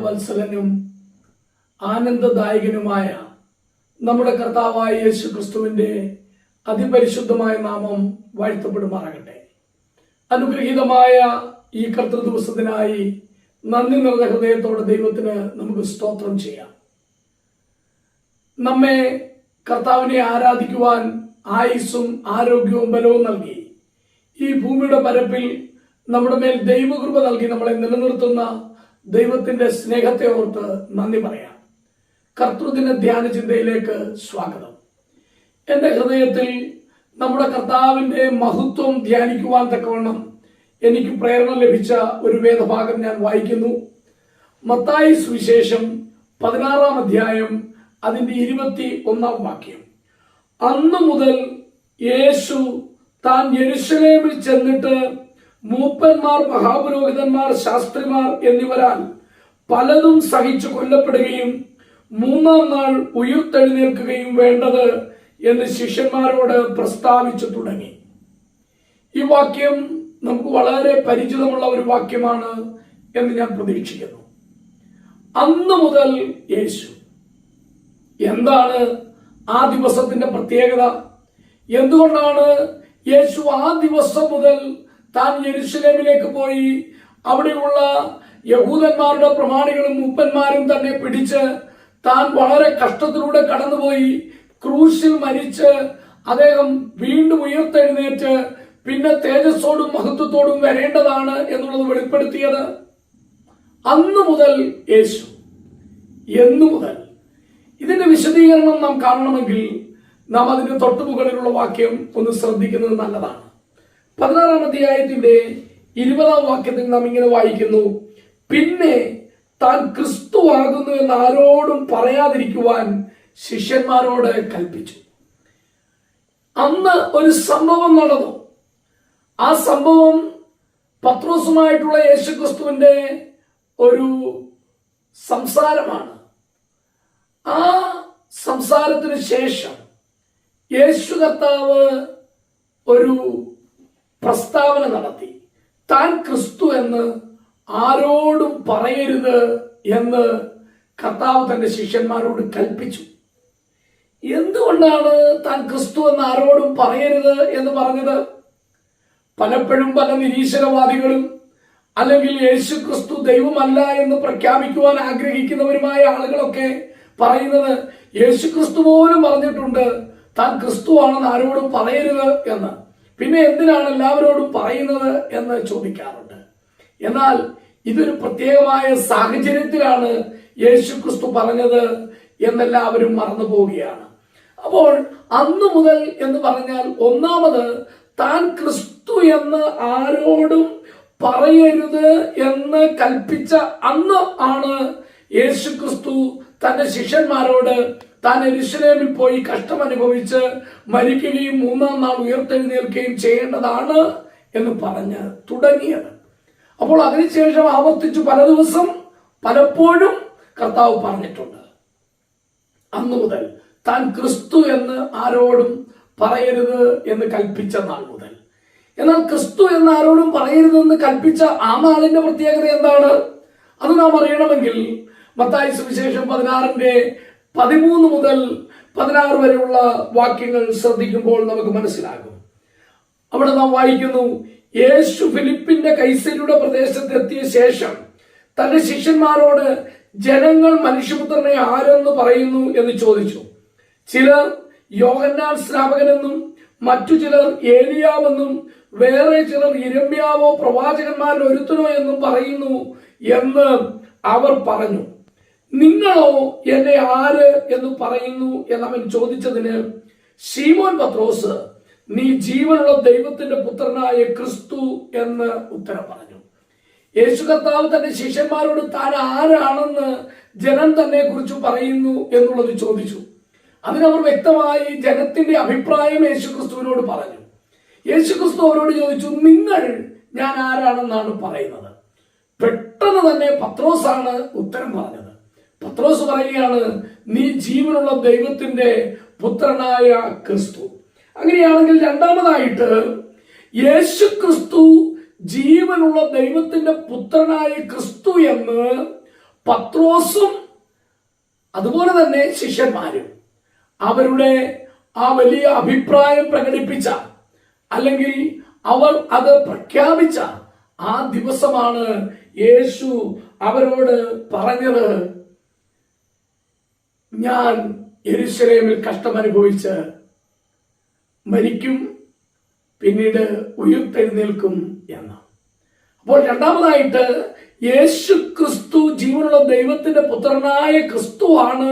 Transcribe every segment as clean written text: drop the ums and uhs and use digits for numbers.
സ്നേഹവത്സലനും ആനന്ദദായകനുമായ നമ്മുടെ കർത്താവായ യേശു ക്രിസ്തുവിന്റെ അതിപരിശുദ്ധമായ നാമം വാഴ്ത്തപ്പെടുമാറാകട്ടെ. അനുഗ്രഹീതമായ ഈ കർത്തൃ ദിവസത്തിനായി നന്ദി നിറഞ്ഞ ഹൃദയത്തോടെ ദൈവത്തിന് നമുക്ക് സ്തോത്രം ചെയ്യാം. നമ്മെ കർത്താവിനെ ആരാധിക്കുവാൻ ആയുസ്സും ആരോഗ്യവും ബലവും നൽകി ഈ ഭൂമിയുടെ പരപ്പിൽ നമ്മുടെ മേൽ ദൈവകൃപ നൽകി നമ്മളെ നിലനിർത്തുന്ന ദൈവത്തിന്റെ സ്നേഹത്തെ ഓർത്ത് നന്ദി പറയാം. കർത്തൃദിന ധ്യാന ചിന്തയിലേക്ക് സ്വാഗതം. എന്റെ ഹൃദയത്തിൽ നമ്മുടെ കർത്താവിന്റെ മഹത്വം ധ്യാനിക്കുവാൻ തക്കവണ്ണം എനിക്ക് പ്രേരണ ലഭിച്ച ഒരു വേദഭാഗം ഞാൻ വായിക്കുന്നു. മത്തായി സുവിശേഷം 16-ാം അധ്യായം അതിന്റെ 21-ാം വാക്യം. അന്നു മുതൽ യേശു താൻ യെരൂശലേമിൽ ചെന്നിട്ട് മൂപ്പന്മാർ, മഹാപുരോഹിതന്മാർ, ശാസ്ത്രിമാർ എന്നിവരാൽ പലതും സഹിച്ചു കൊല്ലപ്പെടുകയും 3-ാം നാൾ ഉയിർത്തെഴുന്നേൽക്കുകയും വേണ്ടത് എന്ന് ശിഷ്യന്മാരോട് പ്രസ്താവിച്ചു തുടങ്ങി. ഈ വാക്യം നമുക്ക് വളരെ പരിചിതമുള്ള ഒരു വാക്യമാണ് എന്ന് ഞാൻ പ്രതീക്ഷിക്കുന്നു. അന്ന് മുതൽ യേശു, എന്താണ് ആ ദിവസത്തിന്റെ പ്രത്യേകത? എന്തുകൊണ്ടാണ് യേശു ആ ദിവസം മുതൽ താൻ യെരൂശലേമിലേക്ക് പോയി അവിടെയുള്ള യഹൂദന്മാരുടെ പ്രമാണികളും മൂപ്പന്മാരും തന്നെ പിടിച്ച് താൻ വളരെ കഷ്ടത്തിലൂടെ കടന്നുപോയി ക്രൂശിൽ മരിച്ച് അദ്ദേഹം വീണ്ടും ഉയർത്തെഴുന്നേറ്റ് പിന്നെ തേജസ്സോടും മഹത്വത്തോടും വരേണ്ടതാണ് എന്നുള്ളത് വെളിപ്പെടുത്തിയത്? അന്നു മുതൽ യേശു, എന്നു മുതൽ? ഇതിന്റെ വിശദീകരണം നാം കാണണമെങ്കിൽ നാം അതിന്റെ തൊട്ടുമുകളിലുള്ള വാക്യം ഒന്ന് ശ്രദ്ധിക്കുന്നത് നല്ലതാണ്. 16-ാം അധ്യായത്തിന്റെ 20-ാം വാക്യത്തിൽ നാം ഇങ്ങനെ വായിക്കുന്നു: പിന്നെ താൻ ക്രിസ്തു ആകുന്നു എന്ന് ആരോടും പറയാതിരിക്കുവാൻ ശിഷ്യന്മാരോട് കൽപ്പിച്ചു. അന്ന് ഒരു സംഭവം നടന്നു. ആ സംഭവം പത്രോസുമായിട്ടുള്ള യേശുക്രിസ്തുവിന്റെ ഒരു സംസാരമാണ്. ആ സംസാരത്തിന് ശേഷം യേശു കർത്താവ് ഒരു പ്രസ്താവന നടത്തി. താൻ ക്രിസ്തു എന്ന് ആരോടും പറയരുത് എന്ന് കർത്താവ് തന്റെ ശിഷ്യന്മാരോട് കൽപ്പിച്ചു. എന്തുകൊണ്ടാണ് താൻ ക്രിസ്തു എന്ന് ആരോടും പറയരുത് എന്ന് പറഞ്ഞത്? പലപ്പോഴും പല നിരീശ്വരവാദികളും അല്ലെങ്കിൽ യേശു ക്രിസ്തു ദൈവമല്ല എന്ന് പ്രഖ്യാപിക്കുവാൻ ആഗ്രഹിക്കുന്നവരുമായ ആളുകളൊക്കെ പറയുന്നത് യേശു ക്രിസ്തു പോലും പറഞ്ഞിട്ടുണ്ട് താൻ ക്രിസ്തു ആണെന്ന് ആരോടും പറയരുത് എന്ന്. പിന്നെ എന്തിനാണ് എല്ലാവരോടും പറയുന്നത് എന്ന് ചോദിക്കാറുണ്ട്. എന്നാൽ ഇതൊരു പ്രത്യേകമായ സാഹചര്യത്തിലാണ് യേശു ക്രിസ്തു പറഞ്ഞത് എന്നെല്ലാവരും മറന്നു പോവുകയാണ്. അപ്പോൾ അന്നു മുതൽ എന്ന് പറഞ്ഞാൽ ഒന്നാമത് താൻ ക്രിസ്തു എന്ന് ആരോടും പറയരുത് എന്ന് കൽപ്പിച്ച അന്ന് ആണ് യേശു ക്രിസ്തു തന്റെ ശിഷ്യന്മാരോട് താൻ യെരൂശലേമിൽ പോയി കഷ്ടമനുഭവിച്ച് മരിക്കുകയും 3-ാം നാൾ ഉയർത്തെഴുന്നേൽക്കുകയും ചെയ്യേണ്ടതാണ് എന്ന് പറഞ്ഞ് തുടങ്ങിയത്. അപ്പോൾ അതിനുശേഷം ആവർത്തിച്ചു പല ദിവസം പലപ്പോഴും കർത്താവ് പറഞ്ഞിട്ടുണ്ട്. അന്നു മുതൽ താൻ ക്രിസ്തു എന്ന് ആരോടും പറയരുത് എന്ന് കൽപ്പിച്ച നാൾ മുതൽ. എന്നാൽ ക്രിസ്തു എന്ന് ആരോടും പറയരുതെന്ന് കൽപ്പിച്ച ആ നാളിന്റെ പ്രത്യേകത എന്താണ്? അത് നാം അറിയണമെങ്കിൽ മത്തായി സുവിശേഷം 16-ന്റെ 13 മുതൽ 16 വരെയുള്ള വാക്യങ്ങൾ ശ്രദ്ധിക്കുമ്പോൾ നമുക്ക് മനസ്സിലാകും. അവിടെ നാം വായിക്കുന്നു: യേശു ഫിലിപ്പിന്റെ കൈസരിയുടെ പ്രദേശത്തെത്തിയ ശേഷം തന്റെ ശിഷ്യന്മാരോട് ജനങ്ങൾ മനുഷ്യപുത്രനെ ആരെന്ന് പറയുന്നു എന്ന് ചോദിച്ചു. ചിലർ യോഹന്നാൻ സ്നാപകനെന്നും മറ്റു ചിലർ ഏലിയാവെന്നും വേറെ ചിലർ യിരെമ്യാവോ പ്രവാചകന്മാരിൽ ഒരുത്തനോ എന്നും പറയുന്നു എന്ന് അവർ പറഞ്ഞു. നിങ്ങളോ എന്നെ ആര് എന്ന് പറയുന്നു എന്നവൻ ചോദിച്ചതിന് ശീമോൻ പത്രോസ്, നീ ജീവനുള്ള ദൈവത്തിന്റെ പുത്രനായ ക്രിസ്തു എന്ന് ഉത്തരം പറഞ്ഞു. യേശു കർത്താവ് തന്റെ ശിഷ്യന്മാരോട് താൻ ആരാണെന്ന് ജനം തന്നെ കുറിച്ച് പറയുന്നു എന്നുള്ളത് ചോദിച്ചു. അതിനവർ വ്യക്തമായി ജനത്തിന്റെ അഭിപ്രായം യേശുക്രിസ്തുവിനോട് പറഞ്ഞു. യേശുക്രിസ്തു അവരോട് ചോദിച്ചു, നിങ്ങൾ ഞാൻ ആരാണെന്നാണ് പറയുന്നത്? പെട്ടെന്ന് തന്നെ പത്രോസാണ് ഉത്തരം പറഞ്ഞത്. പത്രോസ് പറയുകയാണ്, നീ ജീവനുള്ള ദൈവത്തിന്റെ പുത്രനായ ക്രിസ്തു. അങ്ങനെയാണെങ്കിൽ രണ്ടാമതായിട്ട് യേശുക്രിസ്തു ജീവനുള്ള ദൈവത്തിന്റെ പുത്രനായ ക്രിസ്തു എന്ന് പത്രോസും അതുപോലെ തന്നെ ശിഷ്യന്മാരും അവരുടെ ആ വലിയ അഭിപ്രായം പ്രകടിപ്പിച്ച, അല്ലെങ്കിൽ അവർ അത് പ്രഖ്യാപിച്ച ആ ദിവസമാണ് യേശു അവരോട് പറഞ്ഞത്, ഞാൻ യെരൂശലേമിൽ കഷ്ടമനുഭവിച്ച് മരിക്കും, പിന്നീട് ഉയർത്തെഴുന്നേൽക്കും എന്ന്. അപ്പോൾ രണ്ടാമതായിട്ട് യേശു ക്രിസ്തു ജീവനുള്ള ദൈവത്തിന്റെ പുത്രനായ ക്രിസ്തുവാണ്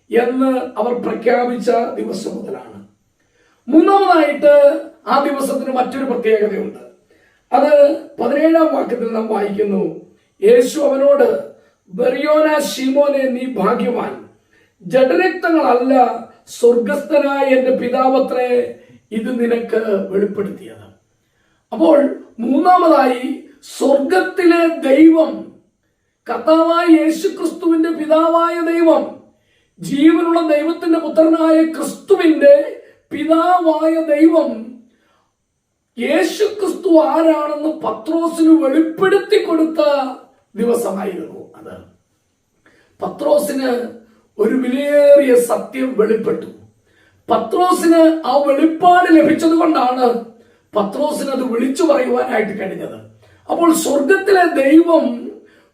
എന്ന് അവർ പ്രഖ്യാപിച്ച ദിവസം മുതലാണ്. മൂന്നാമതായിട്ട് ആ ദിവസത്തിന് മറ്റൊരു പ്രത്യേകതയുണ്ട്. അത് 17-ാം വാക്യത്തിൽ നാം വായിക്കുന്നു, യേശു അവനോട്, ബറിയോന ശീമോനെ, നീ ഭാഗ്യവാൻ, ജഡരക്തങ്ങളല്ല സ്വർഗസ്ഥനായ എന്റെ പിതാവത്രേ ഇത് നിനക്ക് വെളിപ്പെടുത്തിയത്. അപ്പോൾ മൂന്നാമതായി സ്വർഗത്തിലെ ദൈവം, കർത്താവായ യേശു ക്രിസ്തുവിന്റെ പിതാവായ ദൈവം, ജീവനുള്ള ദൈവത്തിന്റെ പുത്രനായ ക്രിസ്തുവിന്റെ പിതാവായ ദൈവം യേശു ക്രിസ്തു ആരാണെന്ന് പത്രോസിന് വെളിപ്പെടുത്തി കൊടുത്ത ദിവസമായിരുന്നു അത്. പത്രോസിന് ഒരു വിലയേറിയ സത്യം വെളിപ്പെട്ടു. പത്രോസിന് ആ വെളിപ്പാട് ലഭിച്ചത് കൊണ്ടാണ് പത്രോസിന് അത് വിളിച്ചു പറയുവാനായിട്ട് കഴിഞ്ഞത്. അപ്പോൾ സ്വർഗത്തിലെ ദൈവം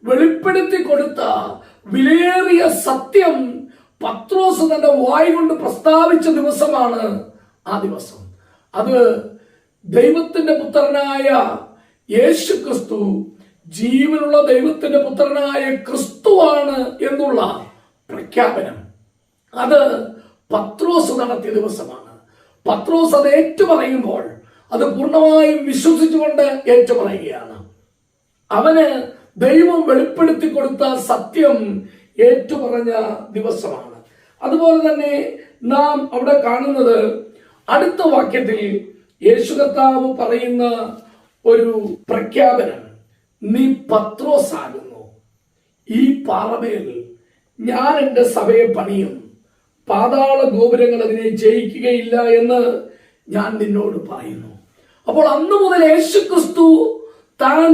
വെളിപ്പെടുത്തി കൊടുത്ത വിലയേറിയ സത്യം പത്രോസ് തന്റെ വായ് കൊണ്ട് പ്രസ്താവിച്ച ദിവസമാണ് ആ ദിവസം. അത് ദൈവത്തിന്റെ പുത്രനായ യേശു ക്രിസ്തു ജീവനുള്ള ദൈവത്തിന്റെ പുത്രനായ ക്രിസ്തുവാണ് എന്നുള്ള പ്രഖ്യാപനം അത് പത്രോസ് നടത്തിയ ദിവസമാണ്. പത്രോസ് അത് ഏറ്റുപറയുമ്പോൾ അത് പൂർണ്ണമായും വിശ്വസിച്ചുകൊണ്ട് ഏറ്റുപറയുകയാണ്. അവന് ദൈവം വെളിപ്പെടുത്തി കൊടുത്ത സത്യം ഏറ്റുപറഞ്ഞ ദിവസമാണ്. അതുപോലെ തന്നെ നാം അവിടെ കാണുന്നത് അടുത്ത വാക്യത്തിൽ യേശു കർത്താവ് പറയുന്ന ഒരു പ്രഖ്യാപനം, നീ പത്രോസ് ആകുന്നു, ഈ പാറമേൽ ഞാൻ എൻ്റെ സഭയെ പണിയും, പാതാള ഗോപുരങ്ങൾ അതിനെ ജയിക്കുകയില്ല എന്ന് ഞാൻ നിന്നോട് പറയുന്നു. അപ്പോൾ അന്ന് മുതൽ യേശു ക്രിസ്തു താൻ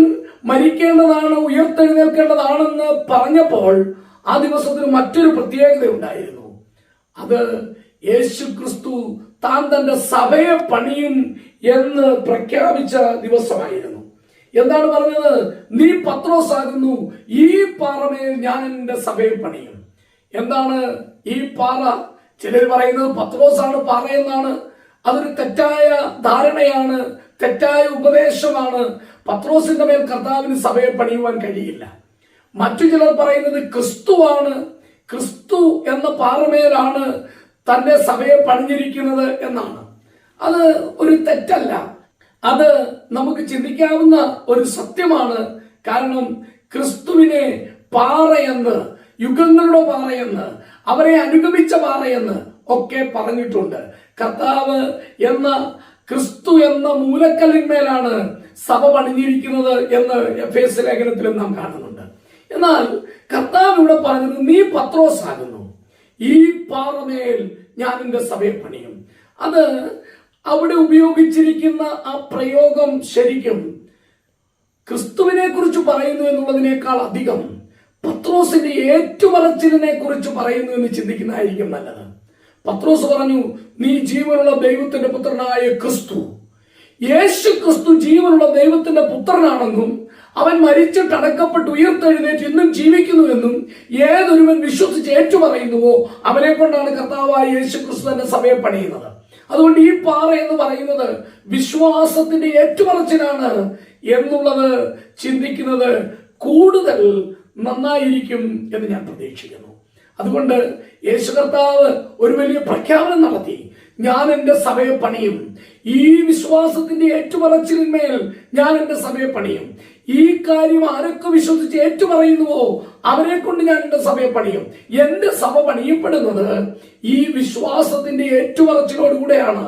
മരിക്കേണ്ടതാണ്, ഉയർത്തെഴുന്നേൽക്കേണ്ടതാണെന്ന് പറഞ്ഞപ്പോൾ ആ ദിവസത്തിന് മറ്റൊരു പ്രത്യേകത ഉണ്ടായിരുന്നു. അത് യേശു ക്രിസ്തു താൻ തന്റെ സഭയെ പണിയും എന്ന് പ്രഖ്യാപിച്ച ദിവസമായിരുന്നു. എന്താണ് പറഞ്ഞത്? നീ പത്രോസ് ആകുന്നു, ഈ പാറമേൽ ഞാൻ എൻ്റെ സഭയെ പണിയും. എന്താണ് ഈ പാറ? ചിലർ പറയുന്നത് പത്രോസാണ് പാറ എന്നാണ്. അതൊരു തെറ്റായ ധാരണയാണ്, തെറ്റായ ഉപദേശമാണ്. പത്രോസിന്റെ മേൽ കർത്താവിന് സഭയെ പണിയുവാൻ കഴിയില്ല. മറ്റു ചിലർ പറയുന്നത് ക്രിസ്തുവാണ്, ക്രിസ്തു എന്ന പാറമേലാണ് തന്റെ സഭയെ പണിഞ്ഞിരിക്കുന്നത് എന്നാണ്. അത് ഒരു തെറ്റല്ല, അത് നമുക്ക് ചിന്തിക്കാവുന്ന ഒരു സത്യമാണ്. കാരണം ക്രിസ്തുവിനെ പാറയെന്ന്, യുഗങ്ങളുടെ പാറയെന്ന്, അവരെ അനുഗമിച്ച പാറയെന്ന് ഒക്കെ പറഞ്ഞിട്ടുണ്ട്. കർത്താവ് എന്ന ക്രിസ്തു എന്ന മൂലക്കല്ലിന്മേലാണ് സഭ പണിഞ്ഞിരിക്കുന്നത് എന്ന് എഫേസ്യ ലേഖനത്തിലും നാം കാണുന്നുണ്ട്. എന്നാൽ കർത്താവ് ഇവിടെ പറഞ്ഞത്, നീ പത്രോസ് ആകുന്നു, ഈ പാറമേൽ ഞാൻ എൻ്റെ സഭയെ പണിയും. അത് അവിടെ ഉപയോഗിച്ചിരിക്കുന്ന ആ പ്രയോഗം ശരിക്കും ക്രിസ്തുവിനെ കുറിച്ച് പറയുന്നു എന്നുള്ളതിനേക്കാൾ അധികം പത്രോസിന്റെ ഏറ്റുപറച്ചിലിനെ കുറിച്ച് പറയുന്നു എന്ന് ചിന്തിക്കുന്നതായിരിക്കും നല്ലത്. പത്രോസ് പറഞ്ഞു, നീ ജീവനുള്ള ദൈവത്തിന്റെ പുത്രനായ ക്രിസ്തു. യേശു ക്രിസ്തു ജീവനുള്ള ദൈവത്തിന്റെ പുത്രനാണെന്നും അവൻ മരിച്ചിട്ട് അടക്കപ്പെട്ട് ഉയർത്തെഴുന്നേറ്റ് ഇന്നും ജീവിക്കുന്നുവെന്നും ഏതൊരുവൻ വിശ്വസിച്ച് ഏറ്റുപറയുന്നുവോ അവനെ കൊണ്ടാണ് കർത്താവായ യേശു ക്രിസ്തു തന്റെ സഭയെ പണിയുന്നത്. അതുകൊണ്ട് ഈ പാറ എന്ന് പറയുന്നത് വിശ്വാസത്തിന്റെ ഏറ്റുപറച്ചിലാണ് എന്നുള്ളത് ചിന്തിക്കുന്നത് കൂടുതൽ നന്നായിരിക്കും എന്ന് ഞാൻ പ്രതീക്ഷിക്കുന്നു. അതുകൊണ്ട് യേശു കർത്താവ് ഒരു വലിയ പ്രഖ്യാപനം നടത്തി, ഞാൻ എൻ്റെ സഭയെ പണിയും. ഈ വിശ്വാസത്തിന്റെ ഏറ്റുപറച്ചിലിന്മേൽ ഞാൻ എൻ്റെ സഭയെ പണിയും. ഈ കാര്യം ആരൊക്കെ വിശ്വസിച്ച് ഏറ്റുപറയുന്നുവോ അവരെ കൊണ്ട് ഞാൻ എൻ്റെ സഭയെ പണിയും. എൻ്റെ സഭ പണിയപ്പെടുന്നത് ഈ വിശ്വാസത്തിന്റെ ഏറ്റുപറച്ചിലോടുകൂടെയാണ്.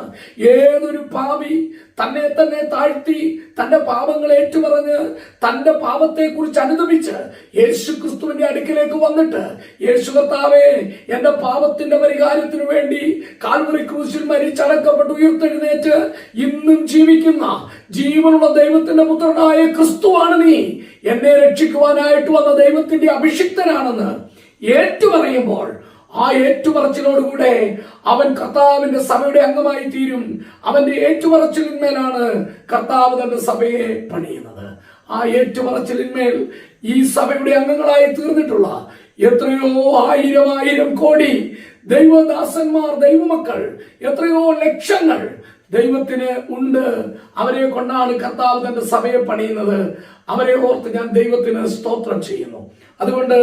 ഏതൊരു പാപി തന്നെ തന്നെ താഴ്ത്തി തന്റെ പാപങ്ങൾ ഏറ്റുപറഞ്ഞ് തന്റെ പാപത്തെ കുറിച്ച് അനുദപിച്ച് യേശു ക്രിസ്തുവിന്റെ അടുക്കിലേക്ക് വന്നിട്ട്, യേശു കർത്താവേ, എന്റെ പാപത്തിന്റെ പരിഹാരത്തിനു വേണ്ടി കാൽവറി ക്രൂശിൽ മരിച്ചടക്കപ്പെട്ട് ഉയർത്തെഴുന്നേറ്റ് ഇന്നും ജീവിക്കുന്ന ജീവനുള്ള ദൈവത്തിന്റെ പുത്രനായ ക്രിസ്തുവാണ് നീ എന്നെ രക്ഷിക്കുവാനായിട്ട് വന്ന ദൈവത്തിന്റെ അഭിഷിക്തനാണെന്ന് ഏറ്റുപറയുമ്പോൾ ആ ഏറ്റുപറച്ചിലോടുകൂടെ അവൻ കർത്താവിന്റെ സഭയുടെ അംഗമായി തീരും. അവന്റെ ഏറ്റുപറച്ചിലിന്മേലാണ് കർത്താവ് തന്റെ സഭയെ പണിയുന്നത്. ആ ഏറ്റുപറച്ചിലിന്മേൽ ഈ സഭയുടെ അംഗങ്ങളായി തീർന്നിട്ടുള്ള എത്രയോ ആയിരം കോടി ദൈവദാസന്മാർ, ദൈവമക്കൾ, എത്രയോ ലക്ഷങ്ങൾ ദൈവത്തിന് ഉണ്ട്. അവരെ കൊണ്ടാണ് കർത്താവ് തന്റെ സഭയെ പണിയുന്നത്. അവരെ ഓർത്ത് ഞാൻ ദൈവത്തിന് സ്തോത്രം ചെയ്യുന്നു. അതുകൊണ്ട്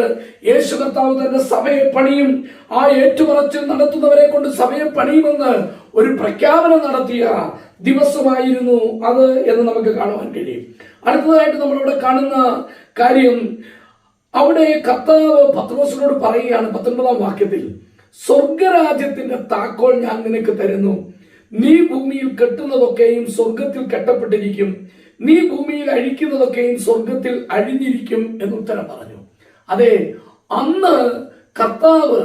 യേശു കർത്താവ് തന്റെ സഭയെ പണിയും, ആ ഏറ്റുപറച്ചിൽ നടത്തുന്നവരെ കൊണ്ട് സഭയെ പണിയുമെന്ന് ഒരു പ്രഖ്യാപനം നടത്തിയ ദിവസമായിരുന്നു അത് എന്ന് നമുക്ക് കാണുവാൻ കഴിയും. അടുത്തതായിട്ട് നമ്മളിവിടെ കാണുന്ന കാര്യം, അവിടെ കർത്താവ് പത്രോസിനോട് പറയുകയാണ് 19-ാം വാക്യത്തിൽ, സ്വർഗരാജ്യത്തിന്റെ താക്കോൽ ഞാൻ നിനക്ക് തരുന്നു. നീ ഭൂമിയിൽ കെട്ടുന്നതൊക്കെയും സ്വർഗത്തിൽ കെട്ടപ്പെട്ടിരിക്കും, നീ ഭൂമിയിൽ അഴിക്കുന്നതൊക്കെയും സ്വർഗത്തിൽ അഴിഞ്ഞിരിക്കും എന്നുത്തരം പറഞ്ഞു. അതെ, അന്ന് കർത്താവ്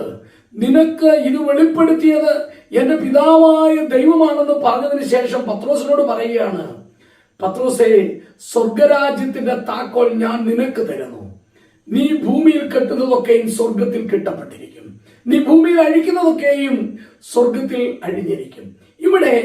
നിനക്ക് ഇത് വെളിപ്പെടുത്തിയത് എന്റെ പിതാവായ ദൈവമാണെന്ന് പറഞ്ഞതിന് ശേഷം പത്രോസിനോട് പറയുകയാണ്, പത്രോസേ, സ്വർഗരാജ്യത്തിന്റെ താക്കോൽ ഞാൻ നിനക്ക് തരുന്നു. നീ ഭൂമിയിൽ കെട്ടുന്നതൊക്കെയും സ്വർഗത്തിൽ കെട്ടപ്പെട്ടിരിക്കും, നീ ഭൂമിയിൽ അഴിക്കുന്നതൊക്കെയും സ്വർഗത്തിൽ അഴിഞ്ഞിരിക്കും. ഇവിടെ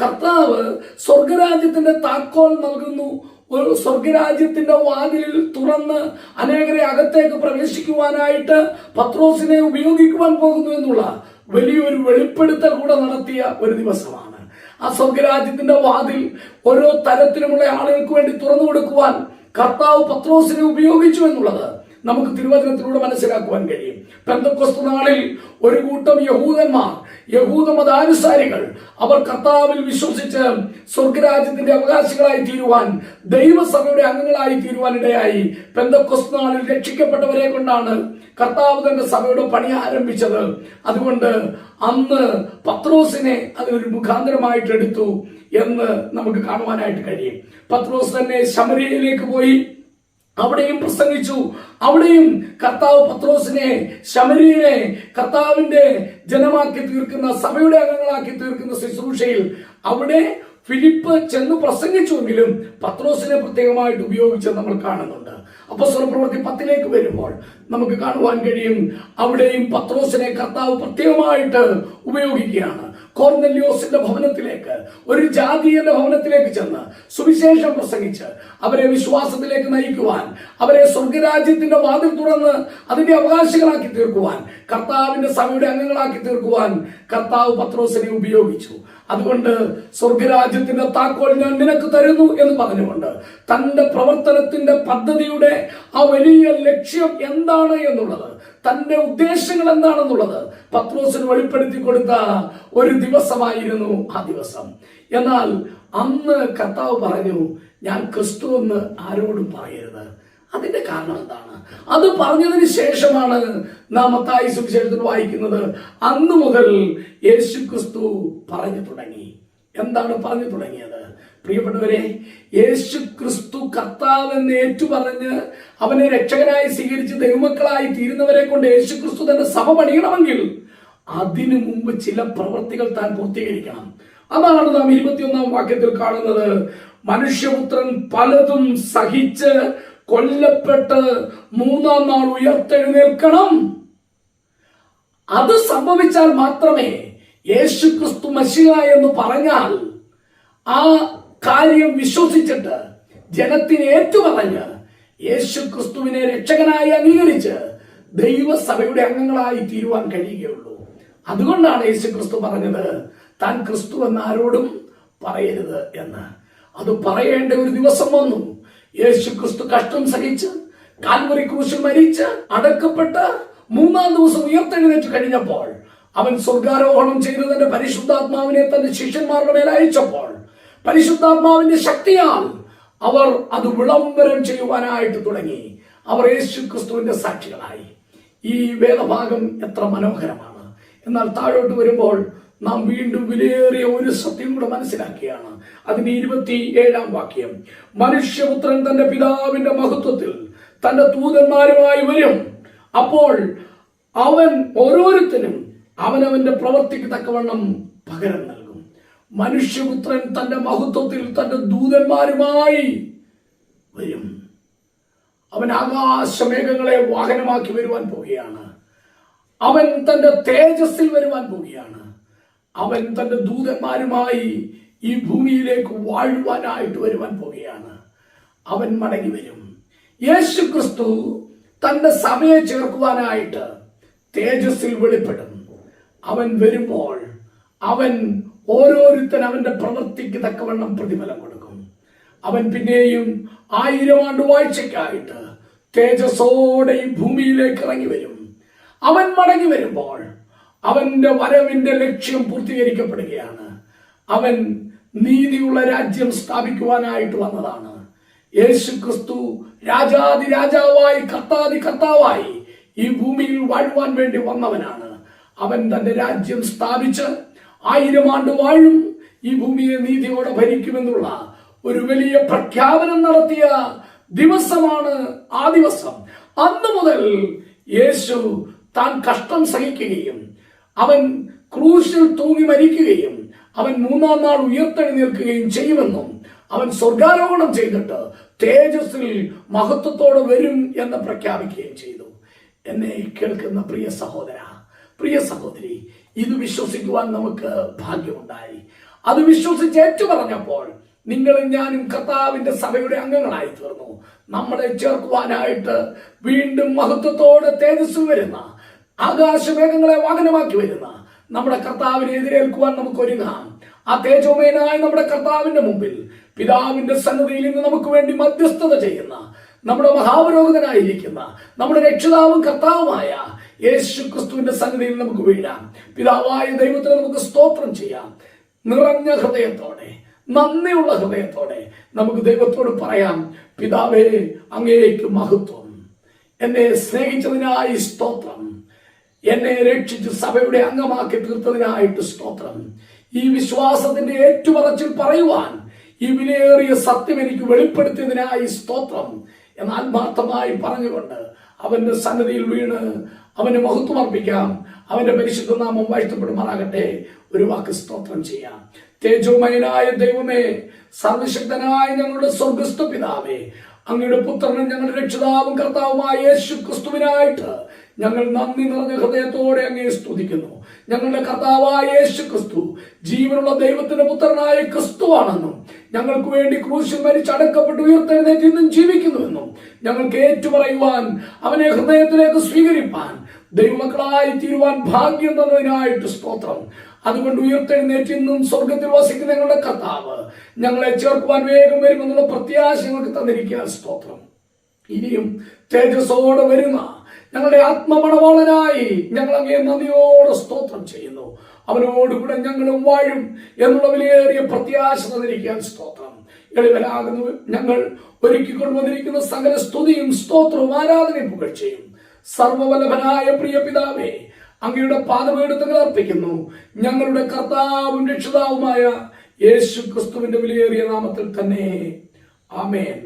കർത്താവ് സ്വർഗരാജ്യത്തിന്റെ താക്കോൽ നൽകുന്നു. ഒരു സ്വർഗരാജ്യത്തിന്റെ വാതിലിൽ തുറന്ന് അനേകരെ അകത്തേക്ക് പ്രവേശിക്കുവാനായിട്ട് പത്രോസിനെ ഉപയോഗിക്കുവാൻ പോകുന്നു എന്നുള്ള വലിയൊരു വെളിപ്പെടുത്തൽ കൂടെ നടത്തിയ ഒരു ദിവസമാണ്. ആ സ്വർഗരാജ്യത്തിന്റെ വാതിൽ ഓരോ തരത്തിലുമുള്ള ആളുകൾക്ക് വേണ്ടി തുറന്നു കൊടുക്കുവാൻ കർത്താവ് പത്രോസിനെ ഉപയോഗിച്ചു എന്നുള്ളത് നമുക്ക് തിരുവചനത്തിലൂടെ മനസ്സിലാക്കുവാൻ കഴിയും. പെന്തക്കോസ്ത് നാളിൽ ഒരു കൂട്ടം യഹൂദന്മാർ, യഹൂദ മതാനുസാരികൾ, അവർ കർത്താവിൽ വിശ്വസിച്ച് സ്വർഗരാജ്യത്തിന്റെ അവകാശികളായി തീരുവാൻ, ദൈവസഭയുടെ അംഗങ്ങളായി തീരുവാൻ ഇടയായി. പെന്തക്കോസ്ത് നാളിൽ രക്ഷിക്കപ്പെട്ടവരെ കൊണ്ടാണ് കർത്താവ് തന്റെ സഭയുടെ പണി ആരംഭിച്ചത്. അതുകൊണ്ട് അന്ന് പത്രോസിനെ അതിനൊരു മുഖാന്തരമായിട്ട് എടുത്തു എന്ന് നമുക്ക് കാണുവാനായിട്ട് കഴിയും. പത്രോസ് തന്നെ ശമര്യയിലേക്ക് പോയി അവിടെയും പ്രസംഗിച്ചു. അവിടെയും കർത്താവ് പത്രോസിനെ, ശമര്യനെ കർത്താവിന്റെ ജനമാക്കി തീർക്കുന്ന, സഭയുടെ അംഗങ്ങളാക്കി തീർക്കുന്ന ശുശ്രൂഷയിൽ അവിടെ ഫിലിപ്പ് ചെന്ന് പ്രസംഗിച്ചുവെങ്കിലും പത്രോസിനെ പ്രത്യേകമായിട്ട് ഉപയോഗിച്ച് നമ്മൾ കാണുന്നുണ്ട്. അപ്പോസ്തല പ്രവൃത്തി 10 വരുമ്പോൾ നമുക്ക് കാണുവാൻ കഴിയും, അവിടെയും പത്രോസിനെ കർത്താവ് പ്രത്യേകമായിട്ട് ഉപയോഗിക്കുകയാണ്. കോർനെല്യോസിന്റെ ഭവനത്തിലേക്ക്, ഒരു ജാതീയന്റെ ഭവനത്തിലേക്ക് ചെന്ന് സുവിശേഷം പ്രസംഗിച്ച് അവരെ വിശ്വാസത്തിലേക്ക് നയിക്കുവാൻ, അവരെ സ്വർഗരാജ്യത്തിന്റെ വാതിൽ തുറന്ന് അതിന്റെ അവകാശികളാക്കി തീർക്കുവാൻ, കർത്താവിന്റെ സഭയുടെ അംഗങ്ങളാക്കി തീർക്കുവാൻ കർത്താവ് പത്രോസിനെ ഉപയോഗിച്ചു. അതുകൊണ്ട് സ്വർഗരാജ്യത്തിന്റെ താക്കോൽ ഞാൻ നിനക്ക് തരുന്നു എന്ന് പറഞ്ഞുകൊണ്ട് തന്റെ പ്രവർത്തനത്തിന്റെ പദ്ധതിയുടെ ആ വലിയ ലക്ഷ്യം എന്താണ് എന്നുള്ളത്, തന്റെ ഉദ്ദേശങ്ങൾ എന്താണെന്നുള്ളത് പത്രോസിന് വെളിപ്പെടുത്തി കൊടുത്ത ഒരു ദിവസമായിരുന്നു ആ ദിവസം. എന്നാൽ അന്ന് കർത്താവ് പറഞ്ഞു, ഞാൻ ക്രിസ്തു എന്ന് ആരോടും പറയരുത്. അതിന്റെ കാരണം എന്താണ്? അത് പറഞ്ഞതിന് ശേഷമാണ് നാം മത്തായി സുവിശേഷത്തിൽ വായിക്കുന്നത്, അന്ന് മുതൽ യേശു ക്രിസ്തു പറഞ്ഞു തുടങ്ങി. എന്താണ് പറഞ്ഞു തുടങ്ങിയത്? പ്രിയപ്പെട്ടവരെ, യേശു ക്രിസ്തു കർത്താവ് എന്ന് ഏറ്റുപറഞ്ഞ് അവനെ രക്ഷകനായി സ്വീകരിച്ച് ദൈവമക്കളായി തീരുന്നവരെ കൊണ്ട് യേശു ക്രിസ്തു തന്റെ സഭ പണിയണമെങ്കിൽ അതിനു മുമ്പ് ചില പ്രവൃത്തികൾ താൻ പൂർത്തീകരിക്കണം. അതാണ് നാം 21-ാം വാക്യത്തിൽ കാണുന്നത്. മനുഷ്യപുത്രൻ പലതും സഹിച്ച് കൊല്ലപ്പെട്ട് 3-ാം നാൾ ഉയർത്തെഴുന്നേൽക്കണം. അത് സംഭവിച്ചാൽ മാത്രമേ യേശു ക്രിസ്തു മശിഹ എന്ന് പറഞ്ഞാൽ ആ കാര്യം വിശ്വസിച്ചിട്ട് ജനത്തിന് ഏറ്റുപറഞ്ഞ് യേശു ക്രിസ്തുവിനെ രക്ഷകനായി അംഗീകരിച്ച് ദൈവസഭയുടെ അംഗങ്ങളായി തീരുവാൻ കഴിയുകയുള്ളൂ. അതുകൊണ്ടാണ് യേശു ക്രിസ്തു പറഞ്ഞത്, താൻ ക്രിസ്തു എന്ന് ആരോടും പറയരുത് എന്ന്. അത് പറയേണ്ട ഒരു ദിവസം വന്നു. യേശു ക്രിസ്തു കഷ്ടം സഹിച്ച് കാൽവരി ക്രൂശിൽ മരിച്ച് അടക്കപ്പെട്ട് 3-ാം ദിവസം ഉയർത്തെഴുന്നേറ്റ് കഴിഞ്ഞപ്പോൾ അവൻ സ്വർഗാരോഹണം ചെയ്ത് തന്റെ പരിശുദ്ധാത്മാവിനെ തന്റെ ശിഷ്യന്മാരുടെ മേൽ അയച്ചപ്പോൾ പരിശുദ്ധാത്മാവിന്റെ ശക്തിയാൽ അവർ അത് വിളംബരം ചെയ്യുവാനായിട്ട് തുടങ്ങി. അവർ യേശു ക്രിസ്തുവിന്റെ സാക്ഷികളായി. ഈ വേദഭാഗം എത്ര മനോഹരമാണ്. എന്നാൽ താഴോട്ട് വരുമ്പോൾ നാം വീണ്ടും വിലയേറിയ ഒരു സത്യം കൂടെ മനസ്സിലാക്കിയാണ്. അതിന്റെ 27-ാം വാക്യം, മനുഷ്യപുത്രൻ തന്റെ പിതാവിന്റെ മഹത്വത്തിൽ തന്റെ ദൂതന്മാരുമായി വരും. അപ്പോൾ അവൻ ഓരോരുത്തരും അവനവന്റെ പ്രവൃത്തിക്ക് തക്കവണ്ണം പകരം നൽകും. മനുഷ്യപുത്രൻ തന്റെ മഹത്വത്തിൽ തന്റെ ദൂതന്മാരുമായി വരും. അവൻ ആകാശമേഘങ്ങളെ വാഹനമാക്കി വരുവാൻ പോവുകയാണ്. അവൻ തന്റെ തേജസ്സിൽ വരുവാൻ പോവുകയാണ്. അവൻ തന്റെ ദൂതന്മാരുമായി ഈ ഭൂമിയിലേക്ക് വാഴുവാനായിട്ട് വരുവാൻ പോവുകയാണ്. അവൻ മടങ്ങി വരും. യേശു ക്രിസ്തു തന്റെ സഭയെ ചേർക്കുവാനായിട്ട് തേജസ്സിൽ വെളിപ്പെടും. അവൻ വരുമ്പോൾ അവൻ ഓരോരുത്തൻ അവന്റെ പ്രവൃത്തിക്ക് തക്കവണ്ണം പ്രതിഫലം കൊടുക്കും. അവൻ പിന്നെയും 1000 ആണ്ട് വാഴ്ചയ്ക്കായിട്ട് തേജസ്സോടെ ഈ ഭൂമിയിലേക്ക് ഇറങ്ങി വരും. അവൻ മടങ്ങി വരുമ്പോൾ അവന്റെ വരവിന്റെ ലക്ഷ്യം പൂർത്തീകരിക്കപ്പെടുകയാണ്. അവൻ നീതിയുള്ള രാജ്യം സ്ഥാപിക്കുവാനായിട്ട് വന്നതാണ്. യേശു ക്രിസ്തു രാജാതി രാജാവായി കർത്താതി കർത്താവായി ഈ ഭൂമിയിൽ വാഴുവാൻ വേണ്ടി വന്നവനാണ്. അവൻ തന്റെ രാജ്യം സ്ഥാപിച്ച് 1000 ആണ്ട് വാഴും, ഈ ഭൂമിയെ നീതിയോടെ ഭരിക്കുമെന്നുള്ള ഒരു വലിയ പ്രഖ്യാപനം നടത്തിയ ദിവസമാണ് ആ ദിവസം. അന്ന് മുതൽ യേശു താൻ കഷ്ടം സഹിക്കുകയും അവൻ ക്രൂശിൽ തൂങ്ങി മരിക്കുകയും അവൻ 3-ാം നാൾ ഉയർത്തെഴുന്നേൽക്കുകയും ചെയ്യുമെന്നും അവൻ സ്വർഗാരോഹണം ചെയ്തിട്ട് തേജസ്സിൽ മഹത്വത്തോടെ വരും എന്ന് പ്രഖ്യാപിക്കുകയും ചെയ്തു. എന്നെ കേൾക്കുന്ന പ്രിയ സഹോദര, പ്രിയ സഹോദരി, ഇത് വിശ്വസിക്കുവാൻ നമുക്ക് ഭാഗ്യമുണ്ടായി. അത് വിശ്വസിച്ച് ഏറ്റുപറഞ്ഞപ്പോൾ നിങ്ങളും ഞാനും കർത്താവിന്റെ സഭയുടെ അംഗങ്ങളായി തീർന്നു. നമ്മളെ ചേർക്കുവാനായിട്ട് വീണ്ടും മഹത്വത്തോടെ തേജസ്സിൽ വരുന്ന, ആകാശമേഘങ്ങളെ വാഹനമാക്കി വരുന്ന നമ്മുടെ കർത്താവിനെ എതിരേൽക്കുവാൻ നമുക്ക് ഒരുങ്ങാം. ആ തേജോമയനായ നമ്മുടെ കർത്താവിന്റെ മുമ്പിൽ പിതാവിന്റെ സന്നിധിയിൽ നിന്ന് നമുക്ക് വേണ്ടി മധ്യസ്ഥത ചെയ്യുന്ന, നമ്മുടെ മഹാപുരോഹിതനായിരിക്കുന്ന, നമ്മുടെ രക്ഷിതാവും കർത്താവുമായ യേശു ക്രിസ്തുവിന്റെ സന്നിധിയിൽ നമുക്ക് വീഴാം. പിതാവായ ദൈവത്തിന് നമുക്ക് സ്തോത്രം ചെയ്യാം. നിറഞ്ഞ ഹൃദയത്തോടെ, നന്ദിയുള്ള ഹൃദയത്തോടെ നമുക്ക് ദൈവത്തോട് പറയാം, പിതാവേ, അങ്ങേക്ക് മഹത്വം. എന്നെ സ്നേഹിച്ചതിനായി സ്തോത്രം. എന്നെ രക്ഷിച്ച് സഭയുടെ അംഗമാക്കി തീർത്തതിനായിട്ട് സ്തോത്രം. ഈ വിശ്വാസത്തിന്റെ ഏറ്റുപറച്ചിൽ പറയുവാൻ ഈ വിലയേറിയ സത്യം എനിക്ക് വെളിപ്പെടുത്തിയതിനായി സ്തോത്രം എന്ന് ആത്മാർത്ഥമായി പറഞ്ഞുകൊണ്ട് അവന്റെ സന്നിധിയിൽ വീണ് അവന് മഹത്വം അർപ്പിക്കാം. അവന്റെ പരിശുദ്ധ നാമം വാഴ്ത്തപ്പെടുമാറാകട്ടെ. ഒരു വാക്ക് സ്തോത്രം ചെയ്യാം. തേജോമയനായ ദൈവമേ, സർവശക്തനായ ഞങ്ങളുടെ സ്വർഗസ്ഥ പിതാവേ, അങ്ങയുടെ പുത്രനും ഞങ്ങളുടെ രക്ഷിതാവും കർത്താവുമായ യേശു ക്രിസ്തുവിനായിട്ട് ഞങ്ങൾ നന്ദി നിറഞ്ഞ ഹൃദയത്തോടെ അങ്ങയെ സ്തുതിക്കുന്നു. ഞങ്ങളുടെ കർത്താവായ യേശു ക്രിസ്തു ജീവനുള്ള ദൈവത്തിന്റെ പുത്രനായ ക്രിസ്തുവാണെന്നും ഞങ്ങൾക്ക് വേണ്ടി ക്രൂശിൽ മരിച്ചടക്കപ്പെട്ട് ഉയർത്തെഴുന്നേറ്റ് ഇന്നും ജീവിക്കുന്നുവെന്നും ഞങ്ങൾക്ക് ഏറ്റുപറയുവാൻ, അവനെ ഹൃദയത്തിലേക്ക് സ്വീകരിപ്പാൻ, ദൈവമക്കളായി തീരുവാൻ ഭാഗ്യം തന്നതിനായിട്ട് സ്തോത്രം. അതുകൊണ്ട് ഉയർത്തെഴുന്നേറ്റ് ഇന്നും സ്വർഗത്തിൽ വസിക്കുന്ന ഞങ്ങളുടെ കർത്താവ് ഞങ്ങളെ ചേർക്കുവാൻ വേഗം വരുമെന്നുള്ള പ്രത്യാശ ഞങ്ങൾക്ക് തന്നിരിക്കാൻ സ്തോത്രം. ഇനിയും തേജസ്സോടെ വരുന്ന ഞങ്ങളുടെ ആത്മമണവാളനായി ഞങ്ങൾ അങ്ങേ നന്ദിയോടെ സ്തോത്രം ചെയ്യുന്നു. അവനോടുകൂടെ ഞങ്ങളും വാഴും എന്നുള്ള വിലയേറിയ പ്രത്യാശ തന്നിരിക്കാൻ സ്തോത്രം. എളിവലാകുന്നു ഞങ്ങൾ ഒരുക്കിക്കൊണ്ടുവന്നിരിക്കുന്ന സകല സ്തുതിയും സ്തോത്രവും ആരാധനയും പുകഴ്ചയും സർവ്വവല്ലഭനായ പ്രിയ പിതാവേ, അങ്ങയുടെ പാദപീഠത്തിൽ അർപ്പിക്കുന്നു. ഞങ്ങളുടെ കർത്താവും രക്ഷിതാവുമായ യേശു ക്രിസ്തുവിന്റെ വിലയേറിയ നാമത്തിൽ തന്നെ. ആമേൻ.